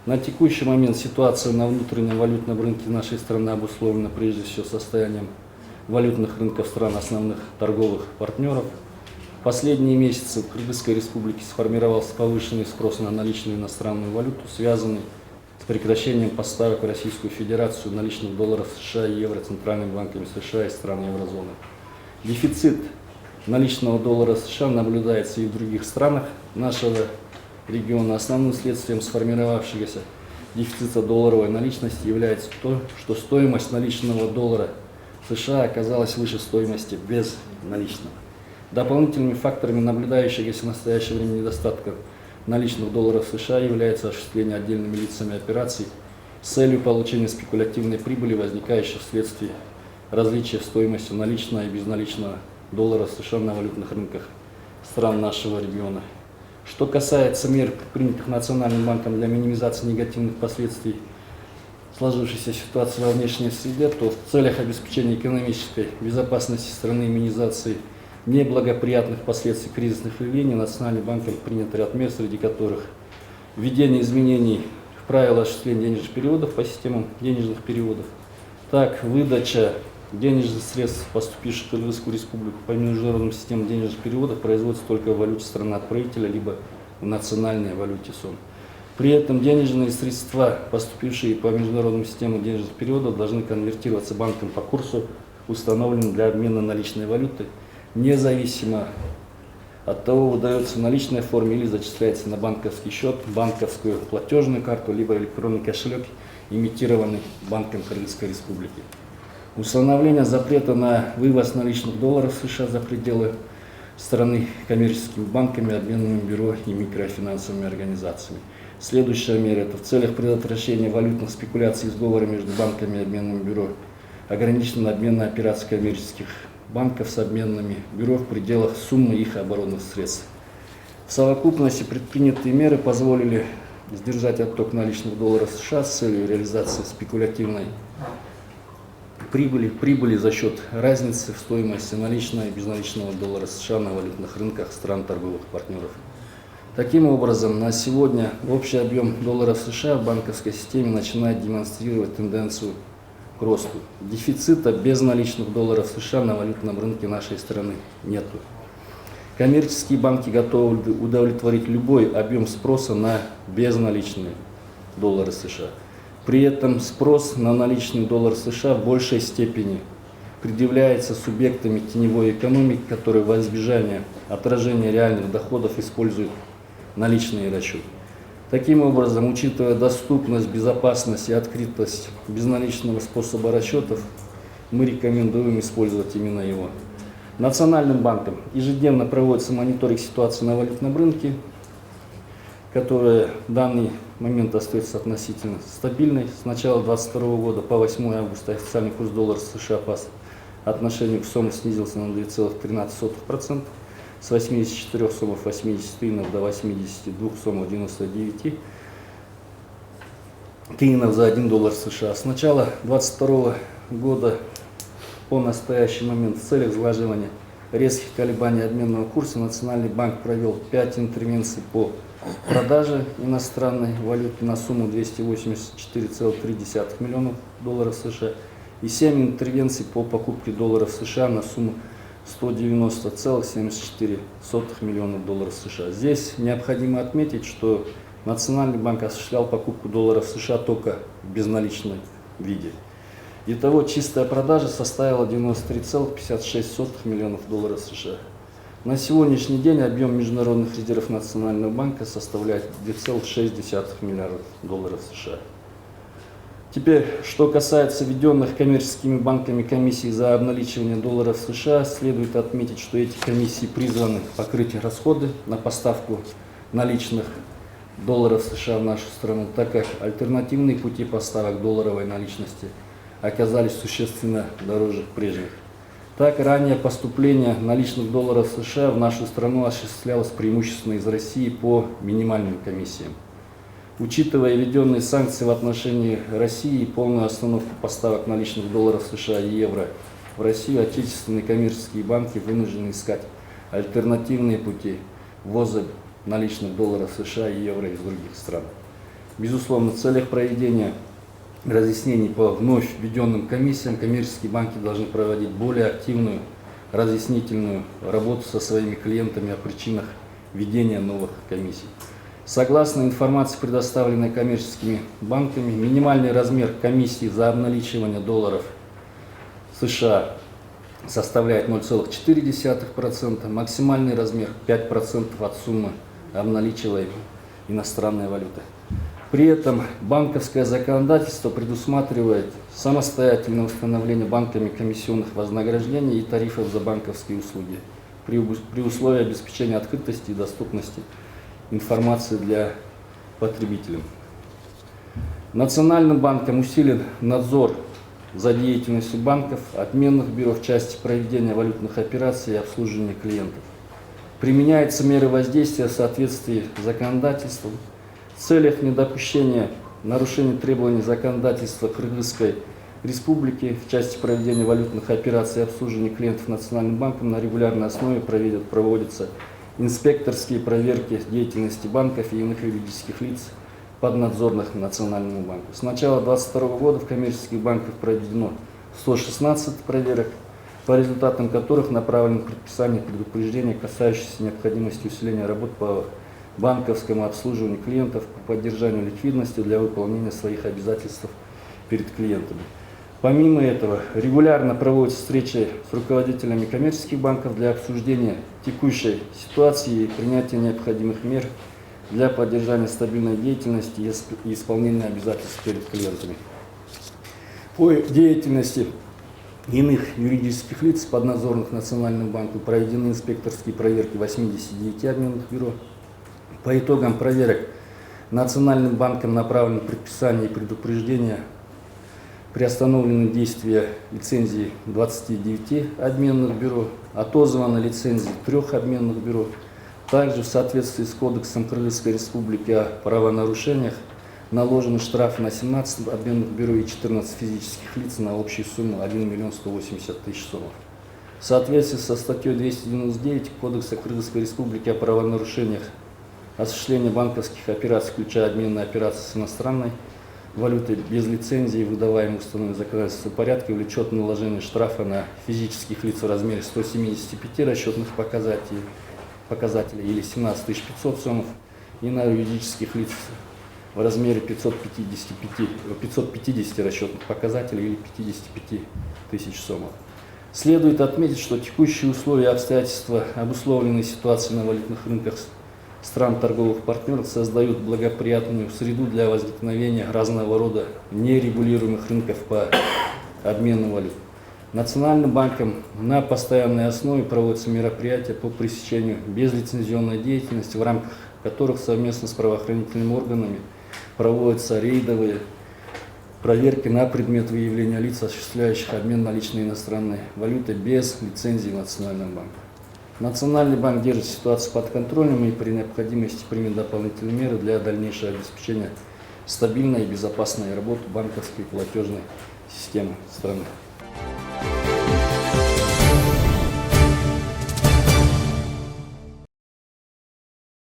На текущий момент ситуация на внутреннем валютном рынке нашей страны обусловлена прежде всего состоянием валютных рынков стран основных торговых партнеров. В последние месяцы в Кыргызской республике сформировался повышенный спрос на наличную иностранную валюту, связанный с прекращением поставок в Российскую Федерацию наличных долларов США и евро центральными банками США и стран еврозоны. Дефицит наличного доллара США наблюдается и в других странах нашего региона. Основным следствием сформировавшегося дефицита долларовой наличности является то, что стоимость наличного доллара США оказалась выше стоимости безналичного. Дополнительными факторами наблюдающегося в настоящее время недостатка наличных долларов США является осуществление отдельными лицами операций с целью получения спекулятивной прибыли, возникающей вследствие различия в стоимости наличного и безналичного доллара США на валютных рынках стран нашего региона. Что касается мер, принятых Национальным банком для минимизации негативных последствий сложившейся ситуации во внешней среде, то в целях обеспечения экономической безопасности страны и минимизации неблагоприятных последствий кризисных явлений Национальным банком принят ряд мер, среди которых введение изменений в правила осуществления денежных переводов по системам денежных переводов, так выдача денежных средств, поступивших в Кыргызскую республику по международным системам денежных переводов, производится только в валюте страны отправителя, либо в национальной валюте СОН. При этом денежные средства, поступившие по международным системам денежных переводов, должны конвертироваться банком по курсу, установленному для обмена наличной валюты, независимо от того, выдается в наличной форме или зачисляется на банковский счет, банковскую платежную карту, либо электронный кошелек, имитированный Банком Кыргызской республики. Установление запрета на вывоз наличных долларов США за пределы страны коммерческими банками, обменными бюро и микрофинансовыми организациями. Следующая мера – это в целях предотвращения валютных спекуляций и сговора между банками и обменными бюро. Ограничен обмен на операции коммерческих банков с обменными бюро в пределах суммы их оборотных средств. В совокупности предпринятые меры позволили сдержать отток наличных долларов США с целью реализации спекулятивной прибыли за счет разницы в стоимости наличного и безналичного доллара США на валютных рынках стран торговых партнеров. Таким образом, на сегодня общий объем долларов США в банковской системе начинает демонстрировать тенденцию к росту. Дефицита безналичных долларов США на валютном рынке нашей страны нету. Коммерческие банки готовы удовлетворить любой объем спроса на безналичные доллары США. При этом спрос на наличный доллар США в большей степени предъявляется субъектами теневой экономики, которые во избежание отражения реальных доходов используют наличные расчеты. Таким образом, учитывая доступность, безопасность и открытость безналичного способа расчетов, мы рекомендуем использовать именно его. Национальным банком ежедневно проводится мониторинг ситуации на валютном рынке, которая в данный момент остается относительно стабильной. С начала 2022 года по 8 августа официальный курс доллара США по отношению к СОМ снизился на 2,13%, с 84 сомов 80 тинов до 82 сомов 99 тинов за 1 доллар США. С начала 2022 года по настоящий момент в целях сглаживания резких колебаний обменного курса Национальный банк провел 5 интервенций по продаже иностранной валюты на сумму 284,3 миллионов долларов США и 7 интервенций по покупке долларов США на сумму 190,74 миллионов долларов США. Здесь необходимо отметить, что Национальный банк осуществлял покупку долларов США только в безналичном виде. Итого чистая продажа составила 93,56 миллионов долларов США. На сегодняшний день объем международных резервов Национального банка составляет 2,6 миллиардов долларов США. Теперь, что касается введенных коммерческими банками комиссий за обналичивание долларов США, следует отметить, что эти комиссии призваны покрыть расходы на поставку наличных долларов США в нашу страну, так как альтернативные пути поставок долларовой наличности оказались существенно дороже прежних. Так, ранее поступление наличных долларов США в нашу страну осуществлялось преимущественно из России по минимальным комиссиям. Учитывая введенные санкции в отношении России и полную остановку поставок наличных долларов США и евро в Россию, отечественные коммерческие банки вынуждены искать альтернативные пути ввоза наличных долларов США и евро из других стран. Безусловно, в целях проведения разъяснений по вновь введенным комиссиям коммерческие банки должны проводить более активную разъяснительную работу со своими клиентами о причинах введения новых комиссий. Согласно информации, предоставленной коммерческими банками, минимальный размер комиссии за обналичивание долларов США составляет 0,4%, максимальный размер 5% от суммы обналичиваемой иностранной валюты. При этом банковское законодательство предусматривает самостоятельное установление банками комиссионных вознаграждений и тарифов за банковские услуги при условии обеспечения открытости и доступности информации для потребителей. Национальным банком усилен надзор за деятельностью банков, отменных бюро в части проведения валютных операций и обслуживания клиентов. Применяются меры воздействия в соответствии с законодательством в целях недопущения нарушений требований законодательства Кыргызской Республики в части проведения валютных операций и обслуживания клиентов Национальным банком на регулярной основе проводятся инспекторские проверки деятельности банков и иных юридических лиц, поднадзорных Национальному банку. С начала 2022 года в коммерческих банках проведено 116 проверок, по результатам которых направлено предписание предупреждения, касающееся необходимости усиления работ по банковскому обслуживанию клиентов, по поддержанию ликвидности для выполнения своих обязательств перед клиентами. Помимо этого, регулярно проводятся встречи с руководителями коммерческих банков для обсуждения текущей ситуации и принятия необходимых мер для поддержания стабильной деятельности и исполнения обязательств перед клиентами. По деятельности иных юридических лиц, поднадзорных Национальному банку, проведены инспекторские проверки 89 обменных бюро. По итогам проверок Национальным банком направлено предписание и предупреждение, приостановлены действия лицензии 29 обменных бюро, отозваны лицензии 3 обменных бюро. Также в соответствии с Кодексом Кыргызской Республики о правонарушениях наложены штрафы на 17 обменных бюро и 14 физических лиц на общую сумму 1 миллион 180 тысяч сомов. В соответствии со статьей 299 Кодекса Кыргызской Республики о правонарушениях осуществления банковских операций, включая обменные операции с иностранной валютой без лицензии, выдаваемой в установленном законодательством порядке, влечет наложение штрафа на физических лиц в размере 175 расчетных показателей или 17 500 сомов, и на юридических лиц в размере 550 расчетных показателей или 55 тысяч сомов. Следует отметить, что текущие условия и обстоятельства, обусловленные ситуацией на валютных рынках стран торговых партнеров, создают благоприятную среду для возникновения разного рода нерегулируемых рынков по обмену валют. Национальным банком на постоянной основе проводятся мероприятия по пресечению безлицензионной деятельности, в рамках которых совместно с правоохранительными органами проводятся рейдовые проверки на предмет выявления лиц, осуществляющих обмен наличной иностранной валюты без лицензии Национального банка. Национальный банк держит ситуацию под контролем и при необходимости примет дополнительные меры для дальнейшего обеспечения стабильной и безопасной работы банковской и платежной системы страны.